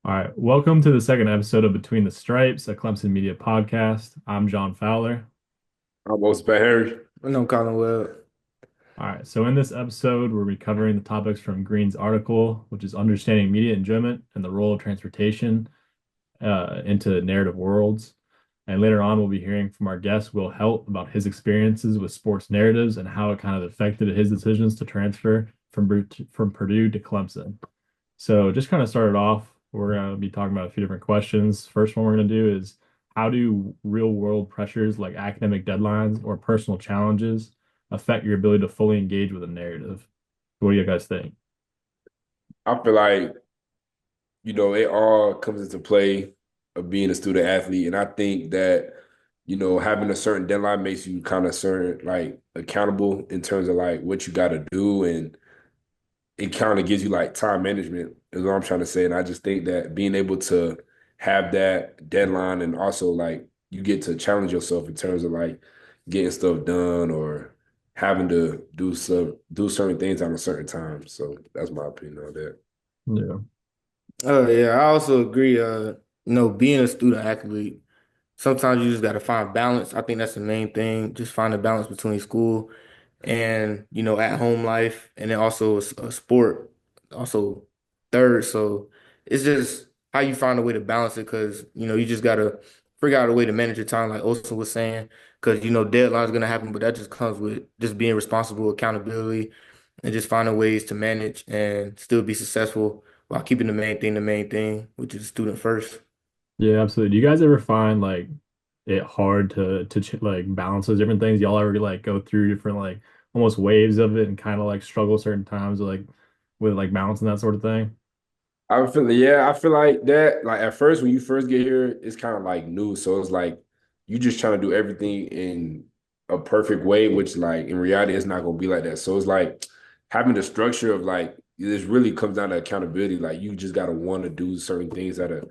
All right, welcome to the second episode of Between the Stripes, a Clemson media podcast. I'm John Fowler. I'm Olsen Patt-Henry. I know Kylen Webb. All right, so in this episode, we're covering the topics from Green's article, which is understanding media enjoyment and the role of transportation into narrative worlds. And later on, we'll be hearing from our guest, Will Heldt, about his experiences with sports narratives and how it kind of affected his decisions to transfer from Purdue to Clemson. So just kind of started off, we're going to be talking about a few different questions. First one we're going to do is how do real world pressures like academic deadlines or personal challenges affect your ability to fully engage with a narrative? What do you guys think? I feel like, it all comes into play of being a student athlete. And I think that, having a certain deadline makes you kind of certain like accountable in terms of like what you got to do. And it kind of gives you like time management is what I'm trying to say. And I just think that being able to have that deadline and also like you get to challenge yourself in terms of like getting stuff done or having to do certain things on a certain time. So that's my opinion on that. Yeah. Yeah, I also agree. Being a student athlete, sometimes you just got to find balance. I think that's the main thing. Just find a balance between school and at home life, and then also a sport, also third. So it's just how you find a way to balance it, because you just gotta figure out a way to manage your time, like Olsen was saying, because deadlines gonna happen, but that just comes with just being responsible, accountability, and just finding ways to manage and still be successful while keeping the main thing, which is student first. Yeah, absolutely. Do you guys ever find like it hard to like balance those different things? Y'all ever like go through different like almost waves of it and kind of like struggle certain times with like balance and that sort of thing? I feel like that. Like at first, when you first get here, it's kind of like new. So it's like you just trying to do everything in a perfect way, which like in reality, it's not gonna be like that. So it's like having the structure of like this really comes down to accountability. Like you just gotta want to do certain things at a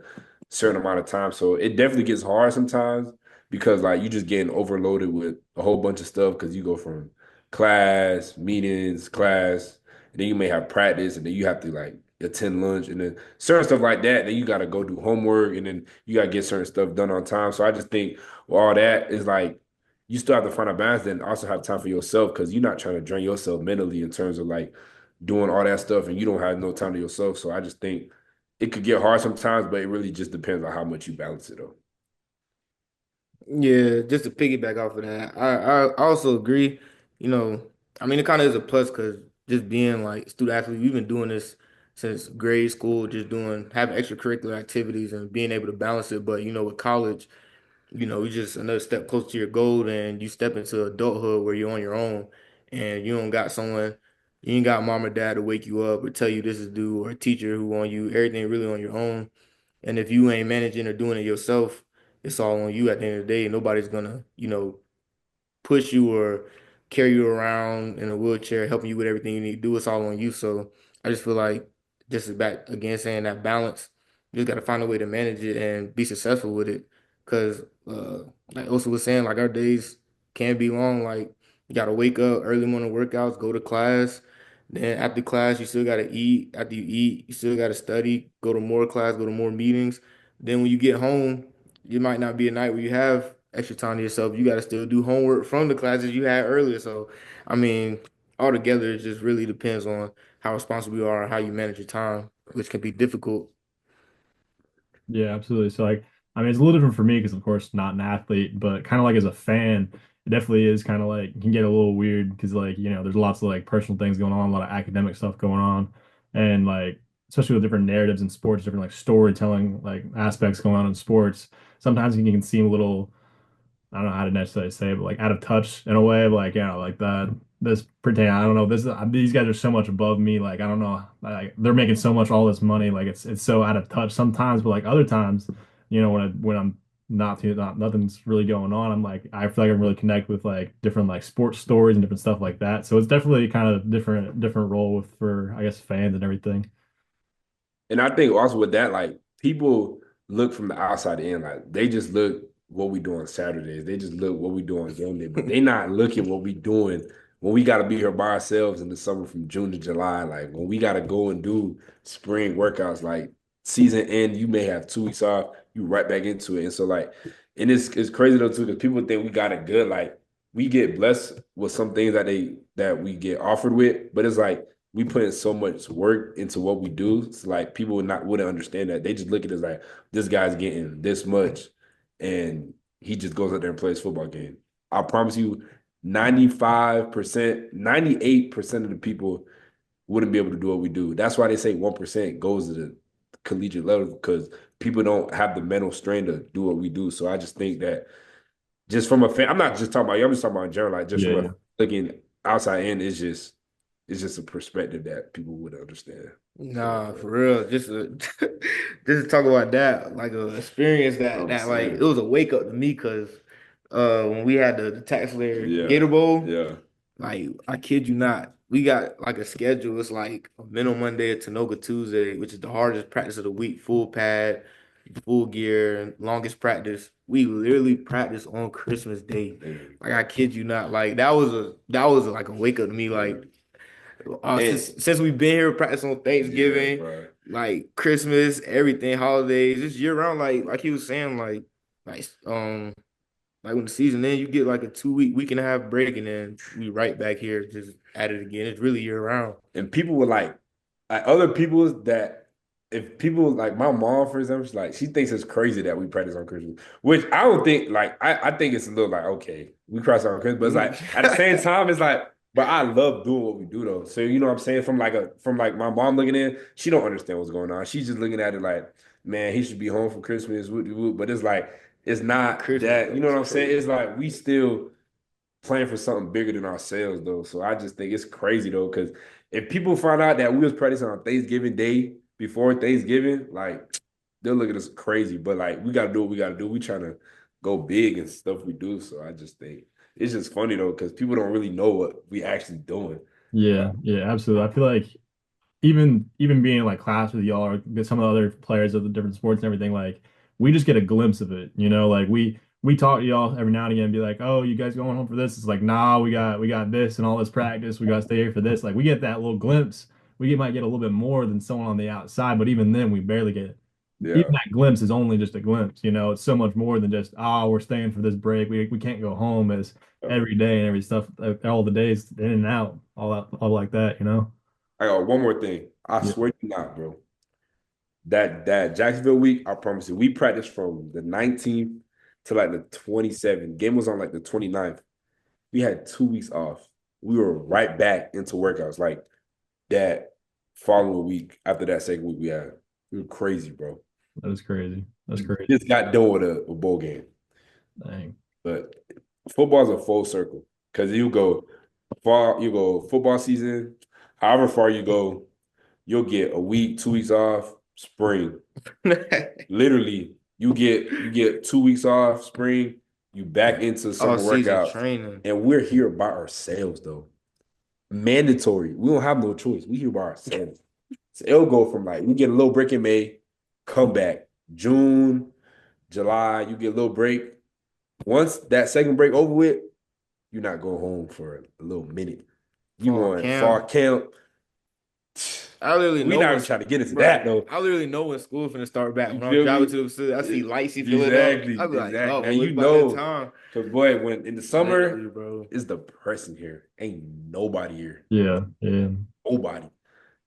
certain amount of time. So it definitely gets hard sometimes because like you just getting overloaded with a whole bunch of stuff because you go from class, meetings, class, and then you may have practice, and then you have to like attend lunch, and then certain stuff like that. Then you got to go do homework, and then you got to get certain stuff done on time. So I just think well, all that is like you still have to find a balance, then also have time for yourself because you're not trying to drain yourself mentally in terms of like doing all that stuff, and you don't have no time to yourself. So I just think it could get hard sometimes, but it really just depends on how much you balance it though. Yeah, just to piggyback off of that, I also agree. You know, I mean, it kind of is a plus because just being like student athlete, we've been doing this since grade school, just doing having extracurricular activities and being able to balance it. But with college, you just another step closer to your goal, and you step into adulthood where you're on your own, and you don't got someone, you ain't got mom or dad to wake you up or tell you this is due, or a teacher who on you. Everything really on your own. And if you ain't managing or doing it yourself, it's all on you at the end of the day. Nobody's gonna, push you or carry you around in a wheelchair, helping you with everything you need to do. It's all on you. So I just feel like just back again saying that balance, you just gotta find a way to manage it and be successful with it. Cause like Osa was saying, like our days can be long. Like you gotta wake up early morning workouts, go to class. Then after class, you still gotta eat. After you eat, you still gotta study, go to more class, go to more meetings. Then when you get home, it might not be a night where you have extra time to yourself. You got to still do homework from the classes you had earlier. So, I mean, altogether, it just really depends on how responsible you are and how you manage your time, which can be difficult. Yeah, absolutely. So like, I mean, it's a little different for me because of course not an athlete, but kind of like as a fan, it definitely is kind of like can get a little weird because like, there's lots of like personal things going on, a lot of academic stuff going on, and like especially with different narratives in sports, different like storytelling like aspects going on in sports. Sometimes it can seem a little I don't know how to necessarily say it, but like out of touch in a way, like like that. This pretend I don't know. These guys are so much above me. Like I don't know. Like they're making so much all this money. Like it's so out of touch sometimes. But like other times, when I'm not nothing's really going on, I'm like I feel like I really connect with like different like sports stories and different stuff like that. So it's definitely kind of different role with for I guess fans and everything. And I think also with that, like people look from the outside in, like they just look what we do on Saturdays. They just look what we do on game day, but they not looking what we doing when we got to be here by ourselves in the summer from June to July. Like when we got to go and do spring workouts, like season end, you may have 2 weeks off, you right back into it. And so like, and it's crazy though too, because people think we got it good. Like we get blessed with some things that we get offered with, but it's like we put in so much work into what we do. It's like people wouldn't understand that. They just look at it as like this guy's getting this much and he just goes out there and plays football game. I promise you, 95%, 98% of the people wouldn't be able to do what we do. That's why they say 1% goes to the collegiate level because people don't have the mental strain to do what we do. So I just think that just from a fan, I'm not just talking about you, I'm just talking about in general, like just Yeah, from yeah. a looking outside in, it's just a perspective that people would understand. So Nah, for real. Just to talk about that, like a experience I'm that like it saying, was a wake up to me because when we had the tax layer yeah, Gator Bowl, yeah. like I kid you not, we got like a schedule. It's like a minimum Monday, a Tanoga Tuesday, which is the hardest practice of the week, full pad, full gear, longest practice. We literally practice on Christmas Day. And, Like I kid you not, like that was like a wake up to me, like. and Since we've been here practicing on yeah, Thanksgiving, bro. like Christmas, everything, holidays, just year round. Like he was saying, like like when the season ends, you get like a 2 week and a half break, and then we right back here just at it again. It's really year round. And people were like other people that if people like my mom, for example, she's like she thinks it's crazy that we practice on Christmas, which I don't think like I think it's a little like okay, we practice on Christmas, but it's like at the same time, it's like, but I love doing what we do though. So you know what I'm saying? From like my mom looking in, she don't understand what's going on. She's just looking at it like, man, he should be home for Christmas, but it's like it's not Christmas that, you though know is what I'm saying? It's crazy. like we still playing for something bigger than ourselves though. So I just think it's crazy though, because if people find out that we was practicing on Thanksgiving Day before Thanksgiving, like they'll look at us crazy. But like we gotta do what we gotta do. We trying to go big and stuff we do. So I just think it's just funny though, because people don't really know what we actually doing. Yeah, yeah, absolutely. I feel like even being in like class with y'all or with some of the other players of the different sports and everything, like we just get a glimpse of it, like we talk to y'all every now and again and be like, oh, you guys going home for this? It's like, nah, we got this and all this practice. We gotta stay here for this. Like we get that little glimpse. Might get a little bit more than someone on the outside, but even then we barely get it. Even Yeah. that glimpse is only just a glimpse. It's so much more than just, oh, we're staying for this break. We can't go home as every day and every stuff, all the days in and out, all like that. I got one more thing. I Yeah, swear to you not, bro. That Jacksonville week, I promise you, we practiced from the 19th to like the 27th. Game was on like the 29th. We had 2 weeks off. We were right back into workouts like that following week after that second week we had. We were crazy, bro. that is crazy. That's We crazy. just got done with a bowl game. Dang. But football's a full circle because you go football season, however far you go, you'll get a week, 2 weeks off, spring. Literally, you get 2 weeks off, spring, you back into All summer season workouts, training. and we're here by ourselves though. Mandatory. We don't have no choice. We here by ourselves. So it'll go from like we get a little break in May, come back June, July. You get a little break. Once that second break over with, you're not going home for a little minute. You Fall going fall camp. camp. I literally We know not when, even trying to get into bro. that though. I literally know when school finna start back. You When I'm feel driving me? to the facility, I see lights, he filling up. Exactly, I be like, exactly. oh, And well, you it's about that know, time. because boy, when in the summer, Literally, bro. it's depressing here. Ain't nobody here. Yeah, yeah. Nobody.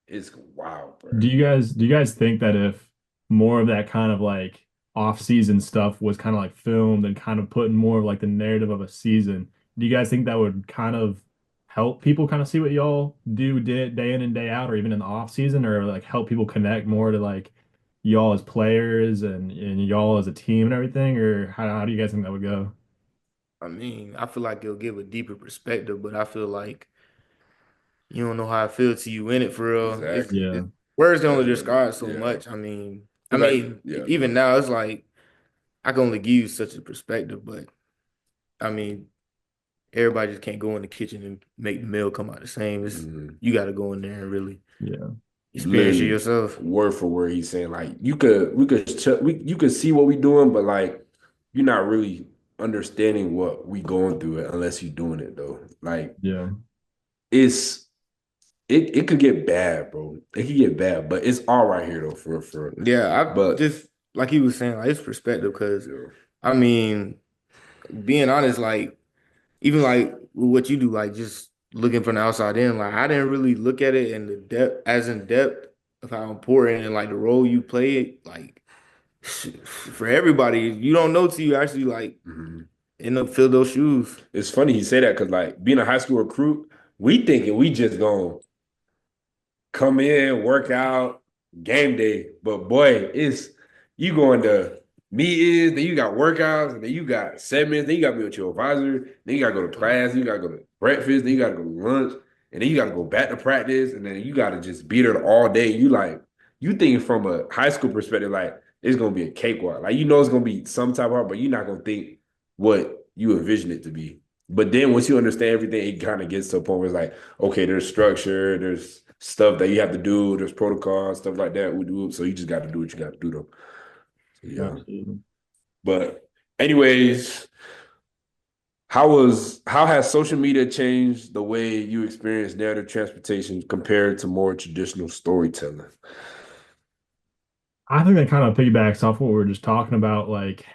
It's wild, bro. Do you guys think that if more of that kind of like off-season stuff was kind of like filmed and kind of put in more of like the narrative of a season, do you guys think that would kind of help people kind of see what y'all do day in and day out, or even in the off season, or like help people connect more to like y'all as players and y'all as a team and everything? Or how do you guys think that would go? I mean, I feel like it'll give a deeper perspective, but I feel like you don't know how I feel till you in it for real. Exactly. Yeah, Words can only That's what describe so yeah. much. I Cause like, mean, yeah, go even ahead. now it's like I can only give you such a perspective, but I mean, everybody just can't go in the kitchen and make the meal come out the same. Mhm. You got to go in there and really yeah, experience it Literally, yourself. word for word, he's saying like you could see what we doing, but like you're not really understanding what we going through it unless you're doing it though. Like yeah, it's it could get bad, bro. It could get bad, but it's all right here though, for. Yeah, I But just like he was saying, like his perspective, because yeah. I mean, being honest, like even like with what you do, like just looking from the outside in, like I didn't really look at it in the depth as in depth of how important and like the role you play, like for everybody, you don't know till you actually like Mhm. end up fill those shoes. It's funny he say that because like being a high school recruit, we thinking we just gonna come in, work out, game day. But boy, it's you going to meetings, then you got workouts, and then you got segments, then you got to be with your advisor, then you got to go to class, then you got to go to breakfast, then you got to go to lunch, and then you got to go back to practice, and then you got to just be there all day. You like you think from a high school perspective, like it's gonna be a cakewalk. Like you know it's gonna be some type of hard, but you're not gonna think what you envision it to be. But then once you understand everything, it kind of gets to a point where it's like, okay, there's structure, there's stuff that you have to do, there's protocols, stuff like that. We do, so you just got to do what you got to do, though. So, yeah. Absolutely. But, anyways, how has social media changed the way you experience narrative transportation compared to more traditional storytelling? I think that kind of piggybacks off what we were just talking about, like,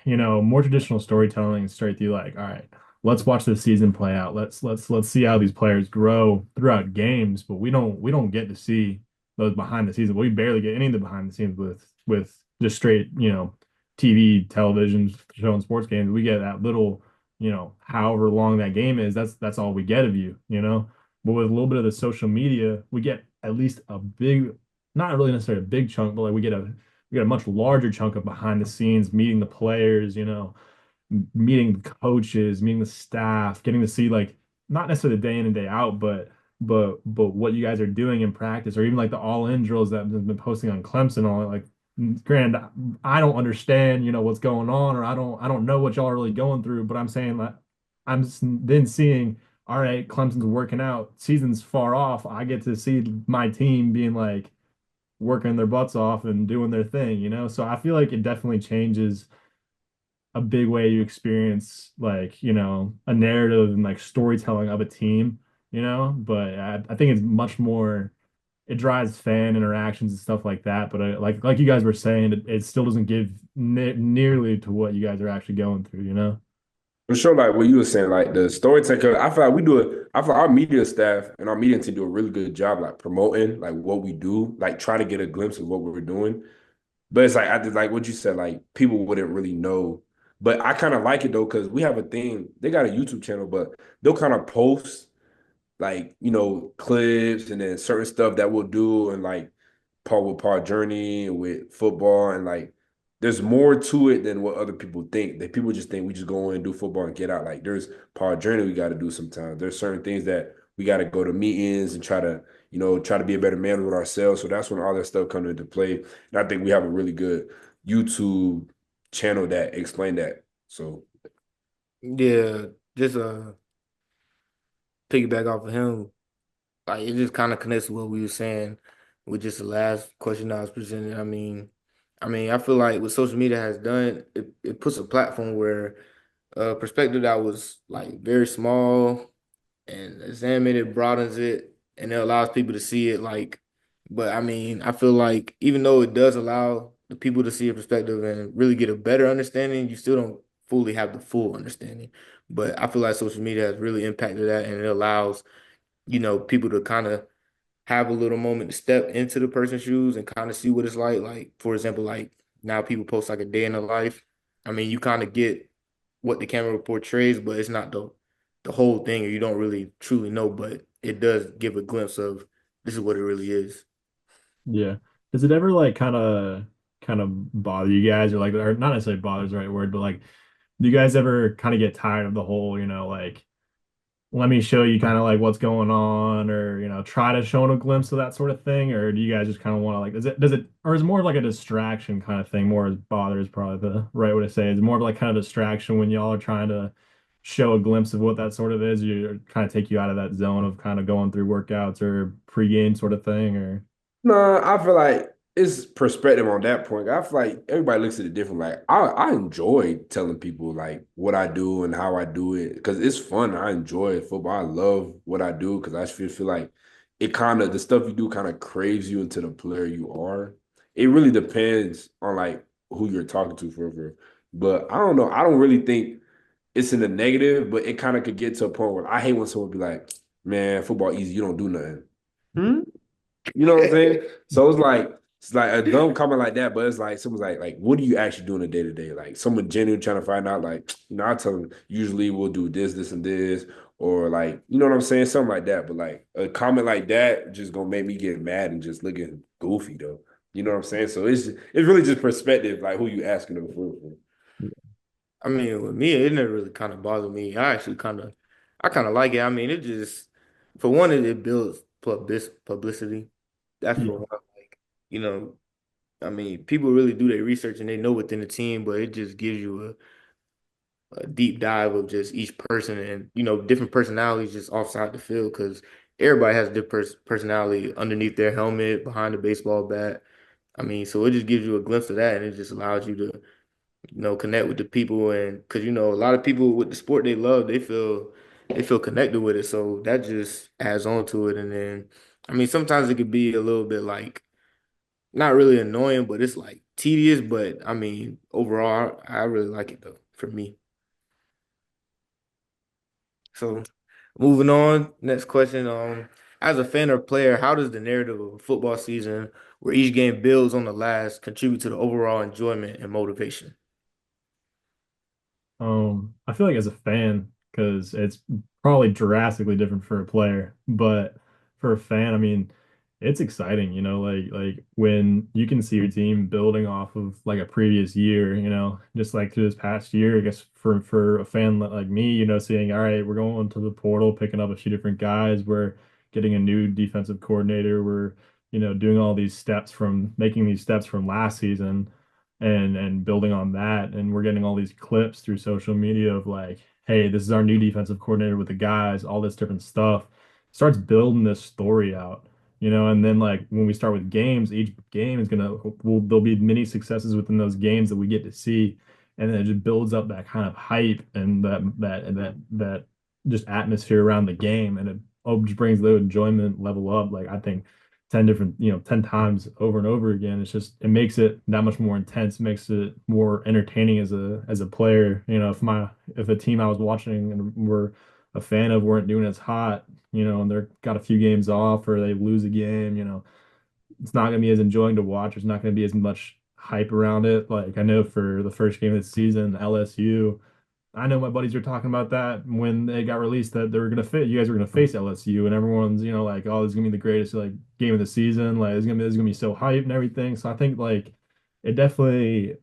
more traditional storytelling straight through, like, all right, let's watch the season play out. Let's see how these players grow throughout games, but we don't get to see those behind the scenes. We barely get any of the behind the scenes with just straight, TV, television, showing sports games. We get that little, however long that game is, that's all we get of you. But with a little bit of the social media, we get at least a big, not really necessarily a big chunk, but like we get a much larger chunk of behind the scenes, meeting the players, meeting the coaches, meeting the staff, getting to see like not necessarily the day in and day out, but what you guys are doing in practice, or even like the all-in drills that have been posting on Clemson. All like, grand, I don't understand, what's going on, or I don't know what y'all are really going through, but I'm saying that then seeing, all right, Clemson's working out, season's far off. I get to see my team being like working their butts off and doing their thing. So I feel like it definitely changes a big way you experience like, a narrative and like storytelling of a team. But I think it's much more, it drives fan interactions and stuff like that. But like you guys were saying, it still doesn't give nearly to what you guys are actually going through. For sure, like what you were saying, like the storyteller, I feel like we do it. I feel like our media staff and our media team do a really good job, like promoting like what we do, like try to get a glimpse of what we're doing. But it's like I did like what you said, like people wouldn't really know. But I kind of like it though, because we have a thing. They got a YouTube channel, but they'll kind of post like, clips and then certain stuff that we'll do and like Paul journey with football and like there's more to it than what other people think. That people just think we just go in and do football and get out. Like there's Paul journey we got to do sometimes. There's certain things that we got to go to meetings and try to be a better man with ourselves. So that's when all that stuff comes into play. And I think we have a really good YouTube channel that explain that. So Yeah, just piggyback off of him, like it just kind of connects to what we were saying with just the last question I was presenting. I feel like what social media has done, it puts a platform where a perspective that was like very small and examine it, broadens it, and it allows people to see it. Like, but I feel like even though it does allow the people to see a perspective and really get a better understanding, you still don't fully have the full understanding. But I feel like social media has really impacted that, and it allows, people to kind of have a little moment to step into the person's shoes and kind of see what it's like. Like, for example, like now people post like a day in the life. You kind of get what the camera portrays, but it's not the whole thing, or you don't really truly know, but it does give a glimpse of this is what it really is. Yeah. Does it ever like kind of bother you guys, or not necessarily bother is the right word, but like, do you guys ever kind of get tired of the whole, like, let me show you kind of like what's going on, or try to show a glimpse of that sort of thing? Or do you guys just kind of want to, like, does it or is it more of like a distraction kind of thing? More as bother is probably the right way to say it. Is it more of like kind of distraction when y'all are trying to show a glimpse of what that sort of is? You're trying to take you out of that zone of kind of going through workouts or pregame sort of thing, or no, I feel like it's perspective on that point. I feel like everybody looks at it different. Like I enjoy telling people like what I do and how I do it because it's fun. I enjoy football. I love what I do because I feel like it kind of the stuff you do kind of craves you into the player you are. It really depends on like who you're talking to for. But I don't know. I don't really think it's in the negative, but it kind of could get to a point where I hate when someone be like, "Man, football easy. You don't do nothing." Hmm? You know what I'm saying? So it's like a dumb comment like that, but it's like someone's like, what do you actually do in a day to day? Like someone genuine trying to find out, like, I tell them usually we'll do this, and this, or like, you know what I'm saying? Something like that. But like a comment like that just gonna make me get mad and just looking goofy though. You know what I'm saying? So it's really just perspective, like who you asking them for. I mean, with me, it never really kind of bothered me. I kind of like it. I mean, it just, for one, it builds publicity. That's for Yeah. one. Like, you know, I mean, people really do their research and they know within the team, but it just gives you a deep dive of just each person and, different personalities just offside the field because everybody has a different personality underneath their helmet, behind the baseball bat. I mean, so it just gives you a glimpse of that and it just allows you to connect with the people and because a lot of people with the sport they love, they feel connected with it. So that just adds on to it. And then I mean sometimes it could be a little bit like not really annoying, but it's like tedious. But I mean overall I really like it though for me. So moving on, next question. As a fan or player, how does the narrative of a football season where each game builds on the last contribute to the overall enjoyment and motivation? I feel like as a fan, because it's probably drastically different for a player, but for a fan, I mean, it's exciting, like when you can see your team building off of like a previous year, just like through this past year, I guess for a fan like me, seeing, all right, we're going to the portal, picking up a few different guys, we're getting a new defensive coordinator, we're, doing all these steps from making these steps from last season and building on that. And we're getting all these clips through social media of like, hey, this is our new defensive coordinator with the guys, all this different stuff. Starts building this story out, and then like when we start with games, each game is there'll be many successes within those games that we get to see. And then it just builds up that kind of hype and that just atmosphere around the game. And it just brings the enjoyment level up. Like I think 10 different, 10 times over and over again. It makes it that much more intense, makes it more entertaining as a player. If a team I was watching and were a fan of weren't doing as hot, and they're got a few games off or they lose a game, it's not gonna be as enjoying to watch. There's not gonna be as much hype around it. Like I know for the first game of the season, LSU. I know my buddies were talking about that when they got released that they were gonna fit. You guys were gonna face LSU, and everyone's like, oh, this is gonna be the greatest like game of the season. Like it's gonna be so hyped and everything. So I think like it definitely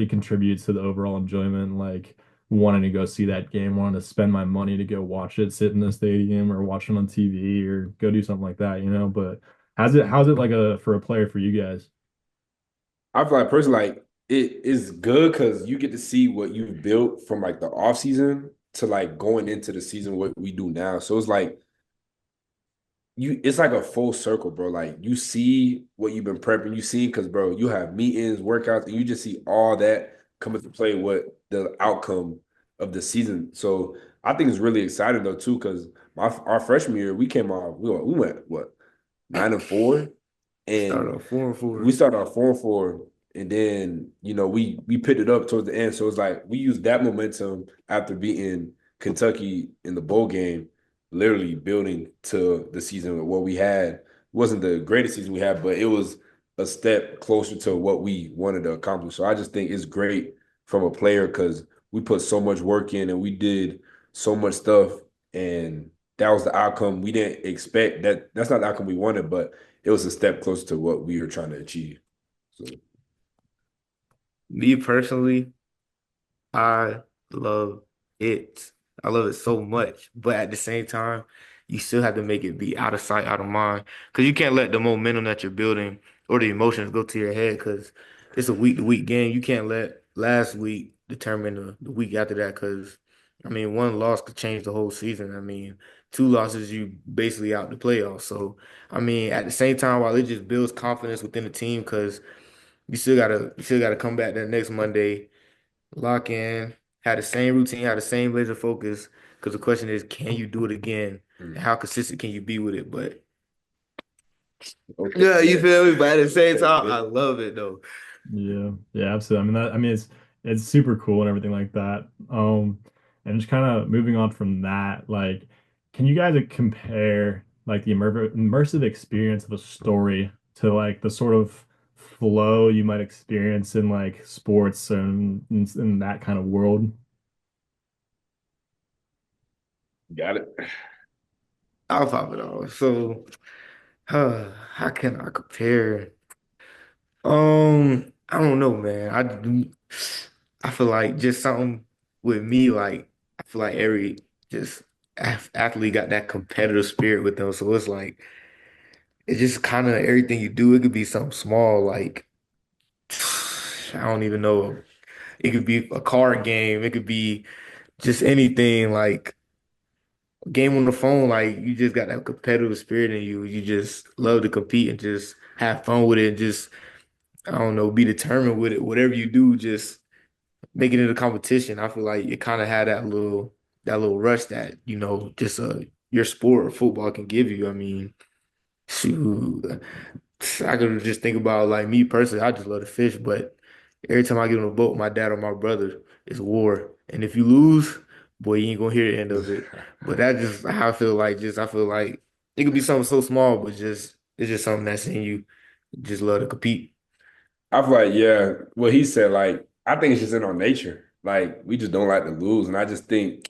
contributes to the overall enjoyment. Like wanting to go see that game, wanting to spend my money to go watch it, sit in the stadium or watch it on TV or go do something like that. But how's it like a for a player for you guys? I feel like personally, like it is good because you get to see what you've built from like the off season to like going into the season what we do now. So it's like it's like a full circle, bro. Like you see what you've been prepping, you see, because bro, you have meetings, workouts, and you just see all that come into play what the outcome of the season. So I think it's really exciting though too, because our freshman year we came off we went what 9-4, Start and off 4-4. we started off 4-4, and then we picked it up towards the end. So it's like we used that momentum after beating Kentucky in the bowl game, literally building to the season. What we had wasn't the greatest season we had, but it was a step closer to what we wanted to accomplish. So I just think it's great from a player because we put so much work in and we did so much stuff, and that was the outcome we didn't expect. That's not the outcome we wanted, but it was a step closer to what we were trying to achieve. So Me personally, I love it. I love it so much. But at the same time, you still have to make it be out of sight, out of mind. Because you can't let the momentum that you're building or the emotions go to your head because it's a week to week game. You can't let last week determine the week after that because, I mean, one loss could change the whole season. I mean, two losses, you basically out the playoffs. So, I mean, at the same time, while it just builds confidence within the team because you still gotta come back that next Monday lock in, have the same routine, have the same laser focus. Because the question is, can you do it again? And mm. how consistent can you be with it? But Okay. Yeah, you feel me? But at the same time, Yeah. I love it though. Yeah, yeah, absolutely. I mean it's super cool and everything like that. And just kind of moving on from that, like, can you guys compare like the immersive experience of a story to like the sort of flow you might experience in like sports and in that kind of world? Got it. I'll pop it off. So, how can I compare? I don't know, man. I feel like just something with me, like I feel like every just athlete got that competitive spirit with them. So it's like it's just kind of everything you do. It could be something small, like I don't even know. It could be a card game. It could be just anything, like a game on the phone. Like you just got that competitive spirit in you. You just love to compete and just have fun with it. And just I don't know, be determined with it. Whatever you do, just make it into competition. I feel like it kind of had that little rush that, just your sport or football can give you. I mean, shoot, I could just think about like me personally, I just love to fish, but every time I get on a boat with my dad or my brother, it's war. And if you lose, boy, you ain't gonna hear the end of it. But that's just how I feel like I feel like it could be something so small, but just it's just something that's in you. Just love to compete. I feel like, yeah, what he said, like, I think it's just in our nature. Like, we just don't like to lose. And I just think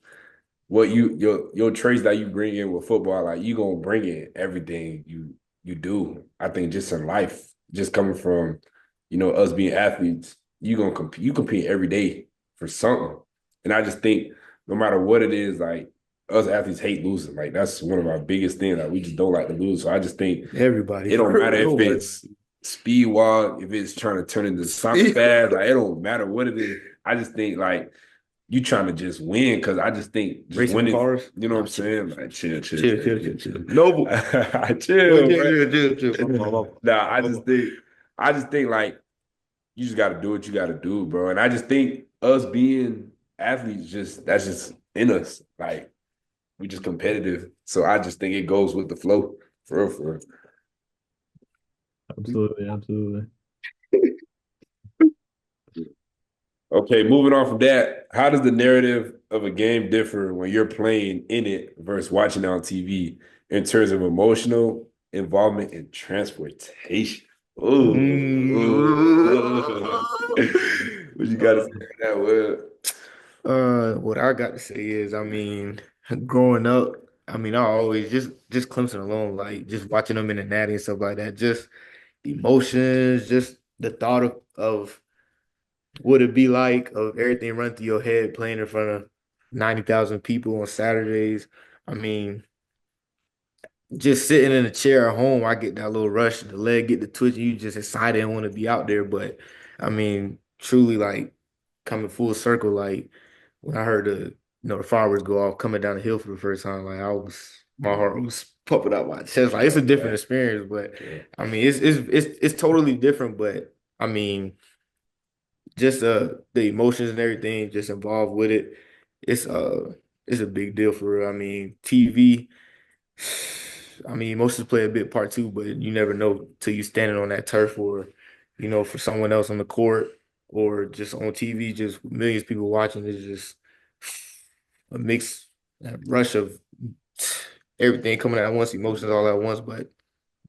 what your traits that you bring in with football, like you gonna bring in everything you do. I think just in life, just coming from, us being athletes, you compete every day for something. And I just think no matter what it is, like us athletes hate losing. Like that's one of our biggest things. Like we just don't like to lose. So I just think Everybody, it don't for matter real, if nobody. it's speed walk, if it's trying to turn into soccer See? fast, like it don't matter what it is. I just think like you trying to just win because I just think just Racing winning, cars. you know what Nah, I'm chill, saying? Like chill, chill, chill, chill, chill, chill. chill, chill. Noble. Well, Chill, chill, bro. chill, chill, chill. Nah, I just think like you just gotta do what you gotta do, bro. And I just think us being athletes, just that's just in us. Like we just competitive. So I just think it goes with the flow. For real, for Absolutely, absolutely. real. Okay, moving on from that, how does the narrative of a game differ when you're playing in it versus watching it on TV in terms of emotional involvement and transportation? Ooh. What you got to say on that? Well, What I got to say is, I mean, growing up, I mean, I always just Clemson alone, like just watching them in the natty and stuff like that, just emotions, just the thought of what it'd be like, of everything running through your head, playing in front of 90,000 people on Saturdays. I mean, just sitting in a chair at home, I get that little rush, the leg get the twitch, and you just excited and want to be out there. But I mean, truly, like coming full circle, like when I heard the fireworks go off coming down the hill for the first time, like my heart was pumping out my chest. Like it's a different experience, but I mean, it's totally different. But I mean, just the emotions and everything just involved with it, it's uh it's a big deal for real. I mean, TV. I mean, emotions play a big part too, but you never know till you standing on that turf or, for someone else on the court or just on TV, just millions of people watching. It's just a mix, a rush of everything coming at once, emotions all at once. But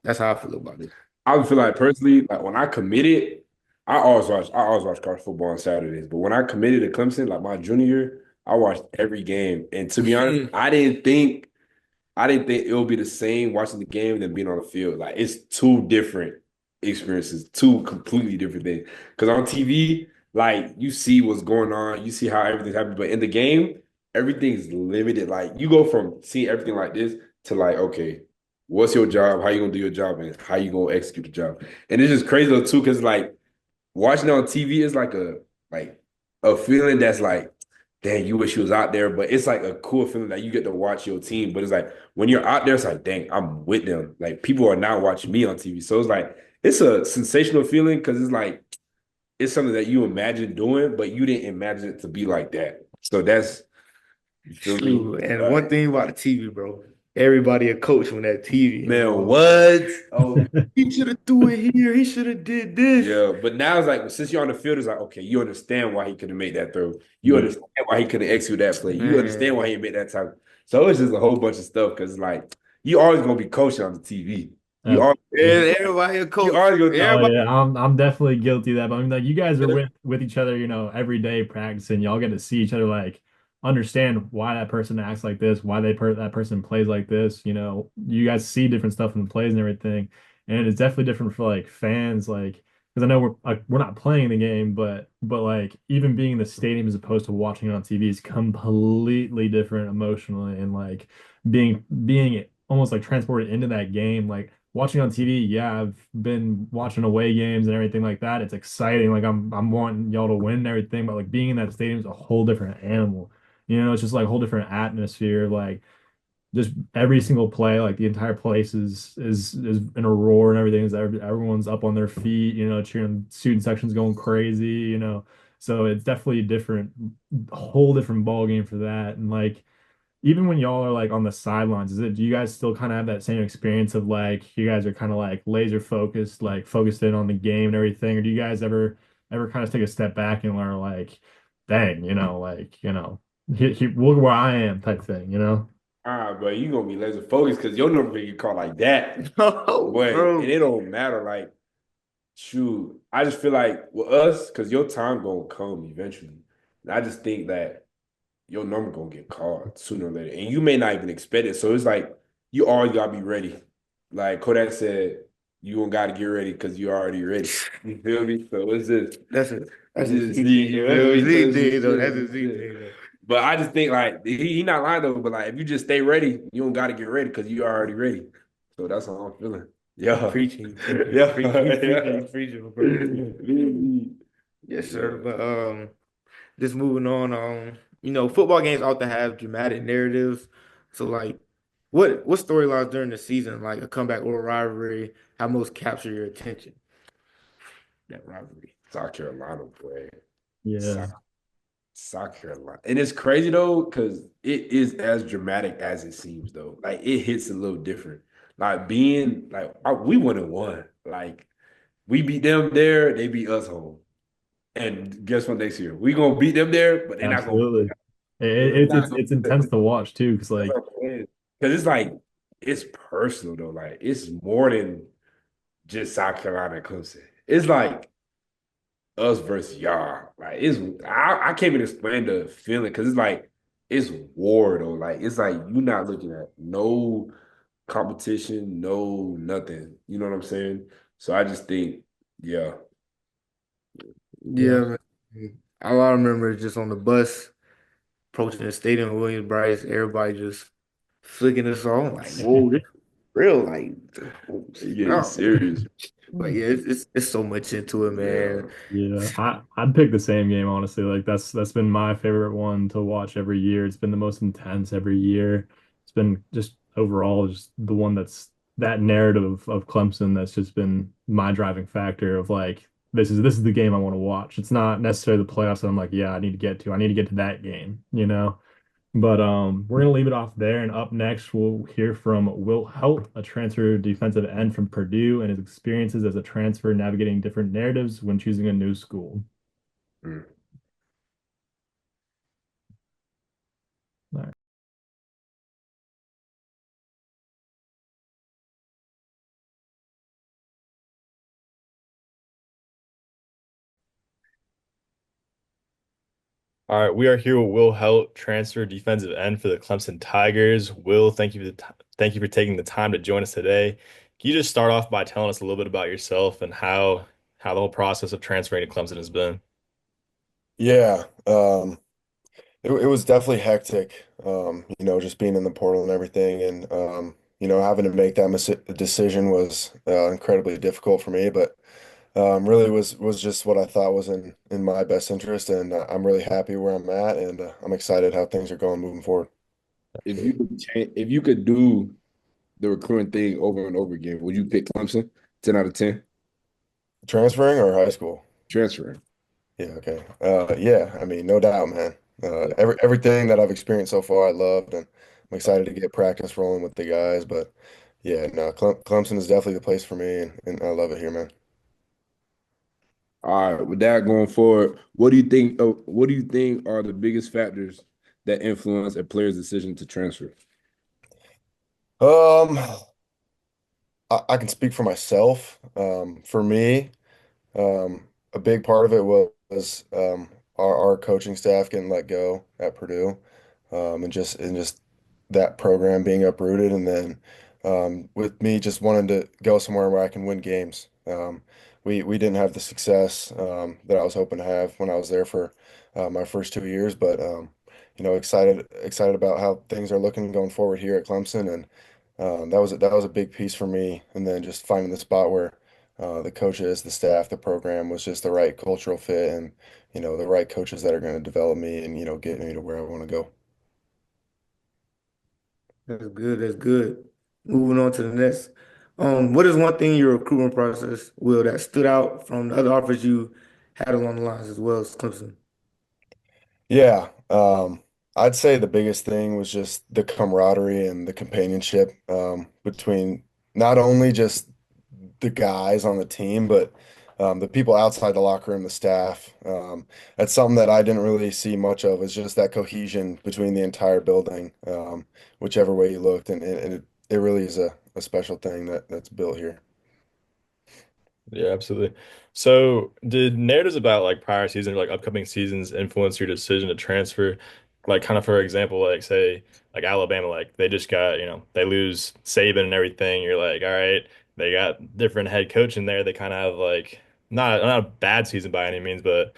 that's how I feel about it. I would feel like personally, like when I committed, I always watch college football on Saturdays. But when I committed to Clemson, like my junior year, I watched every game. And to be honest, I didn't think it would be the same watching the game than being on the field. Like it's two different experiences, two completely different things. Because on TV, like you see what's going on, you see how everything's happening, but in the game, everything's limited. Like you go from seeing everything like this to like, okay, what's your job? How you gonna do your job, and how you gonna execute the job? And it's just crazy though too, because like watching it on TV is like a feeling that's like, dang, you wish you was out there. But it's like a cool feeling that you get to watch your team. But it's like when you're out there, it's like, dang, I'm with them. Like people are now watching me on TV. So it's like it's a sensational feeling because it's like it's something that you imagine doing, but you didn't imagine it to be like that. So that's you feel me? True. And one thing about the TV, bro. everybody a coach when that TV is Man, on. what? Oh, He should have threw it here. He should have did this. yeah. But now it's like since you're on the field, it's like okay, you understand why he could have made that throw. You Yeah. understand why he could have executed that play. You understand why Man. he made that tackle. So it's just a whole bunch of stuff because like you always gonna be coaching on the TV. You always Absolutely. Everybody a you coach. always gonna Oh Everybody. yeah, I'm definitely guilty of that. But I mean, like you guys are with each other, every day practicing. Y'all get to see each other, like understand why that person acts like this, why that person plays like this. You guys see different stuff in the plays and everything, and it's definitely different for like fans, like because I know we're not playing the game, but like even being in the stadium as opposed to watching it on TV is completely different emotionally, and like being almost like transported into that game, like watching on TV, yeah, I've been watching away games and everything like that. It's exciting. Like I'm wanting y'all to win and everything, but like being in that stadium is a whole different animal. It's just like a whole different atmosphere. Like just every single play, like the entire place is in a roar and everything. Everyone's up on their feet, cheering. Student section's going crazy. So it's definitely a different, whole different ball game for that. And like even when y'all are like on the sidelines, do you guys still kind of have that same experience of like you guys are kind of like laser focused, like focused in on the game and everything? Or do you guys ever kind of take a step back and learn like, dang, look where I am type thing? bro, you gonna be laser focused because your number get caught like that. No, Boy, and bro. it don't matter. Like, shoot, I just feel like with us, because your time gonna come eventually. And I just think that your number gonna get called sooner or later. And you may not even expect it. So it's like you always gotta be ready. Like Kodak said, you don't gotta get ready because you're already ready. You feel me? So That's a it's that's a just Z thing. you That's feel a me? So Z it's thing just though. shit. That's a It's Z shit. thing though. But I just think like he not lying though, but like if you just stay ready, you don't gotta get ready because you already ready. So that's how I'm feeling. You Yeah. preaching, you preaching, you Yeah. preaching, you preaching, Yeah. you preaching, bro. Yes, sir. Yeah. But just moving on. Football games often have dramatic narratives. So like, what storylines during the season, like a comeback or a rivalry, have most captured your attention? That rivalry. South Carolina, boy. Yeah, South, South Carolina. And it's crazy though, because it is as dramatic as it seems though. Like it hits a little different. Like being like we won and one. Like we beat them there, they beat us home. And guess what next year? We gonna beat them there, but they're not gonna absolutely. they're It's not it's gonna it's intense to watch too, because that's like what I'm saying. Because it's like it's personal though. Like it's more than just South Carolina and Clemson. It's like us versus y'all. Like I can't even explain the feeling because it's like it's war though. Like it's like you're not looking at no competition, no nothing. You know what I'm saying? So I just think, yeah. yeah, Yeah, man. All I remember is just on the bus approaching the stadium in Williams Brice, everybody just flicking us off. Like, whoa, this real, like, It getting no. serious. But yeah, it's so much into it, man. Yeah. yeah. I'd pick the same game honestly. Like that's been my favorite one to watch every year. It's been the most intense every year. It's been just overall just the one that's that narrative of Clemson that's just been my driving factor of like this is the game I want to watch. It's not necessarily the playoffs that I'm like, yeah, I need to get to. I need to get to that game. But we're gonna leave it off there, and up next we'll hear from Will Heldt, a transfer defensive end from Purdue, and his experiences as a transfer navigating different narratives when choosing a new school. Mm. All right. All right, we are here with Will Heldt, transfer defensive end for the Clemson Tigers. Will, thank you for taking the time to join us today. Can you just start off by telling us a little bit about yourself and how the whole process of transferring to Clemson has been? Yeah, it was definitely hectic. Just being in the portal and everything, and having to make that decision was incredibly difficult for me. But really was just what I thought was in my best interest, and I'm really happy where I'm at, and I'm excited how things are going moving forward. If you could do the recruiting thing over and over again, would you pick Clemson? 10 out of 10? Transferring or high school? Transferring. Yeah, okay. Yeah, I mean, no doubt, man. Yeah. Everything that I've experienced so far, I loved, and I'm excited to get practice rolling with the guys. But yeah, no, Clemson is definitely the place for me, and I love it here, man. All right, with that going forward, what do you think? What do you think are the biggest factors that influence a player's decision to transfer? Um, I can speak for myself. For me, a big part of it was our coaching staff getting let go at Purdue, and just that program being uprooted, and then with me just wanting to go somewhere where I can win games. We didn't have the success that I was hoping to have when I was there for my first 2 years, but excited about how things are looking going forward here at Clemson, and that was a big piece for me, and then just finding the spot where the coaches, the staff, the program was just the right cultural fit, and the right coaches that are going to develop me and get me to where I want to go. That's good. That's good. Moving on to the next. What is one thing in your recruitment process, Will, that stood out from the other offers you had along the lines as well as Clemson? Yeah, I'd say the biggest thing was just the camaraderie and the companionship between not only just the guys on the team, but the people outside the locker room, the staff. That's something that I didn't really see much of, is just that cohesion between the entire building, whichever way you looked, and it really is a special thing that's built here. Yeah, absolutely. So, did narratives about like prior seasons or like upcoming seasons influence your decision to transfer? Like, kind of for example, like say like Alabama, like they just got, they lose Saban and everything. You're like, all right, they got different head coach in there. They kind of have like not a bad season by any means, but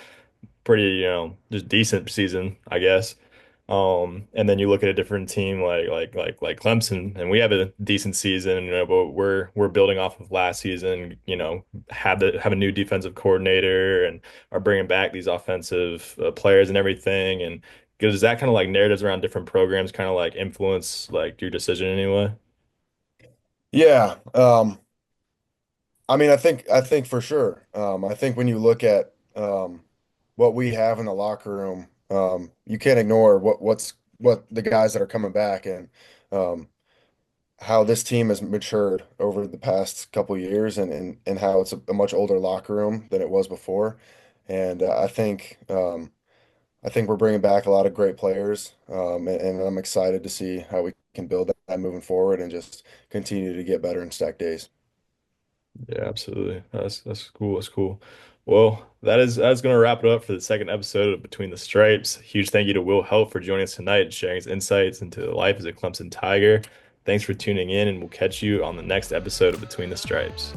pretty, just decent season, I guess. And then you look at a different team like Clemson, and we have a decent season, but we're building off of last season, have a new defensive coordinator and are bringing back these offensive players and everything. And does that kind of like narratives around different programs kind of like influence like your decision anyway? Yeah, I mean, I think for sure. I think when you look at what we have in the locker room, you can't ignore what the guys that are coming back, and um, how this team has matured over the past couple years, and how it's a much older locker room than it was before. And I think we're bringing back a lot of great players, and I'm excited to see how we can build that moving forward and just continue to get better and stack days. Yeah, absolutely. That's cool. That's cool. Well, that's gonna wrap it up for the second episode of Between the Stripes. Huge thank you to Will Heldt for joining us tonight and sharing his insights into life as a Clemson Tiger. Thanks for tuning in, and we'll catch you on the next episode of Between the Stripes.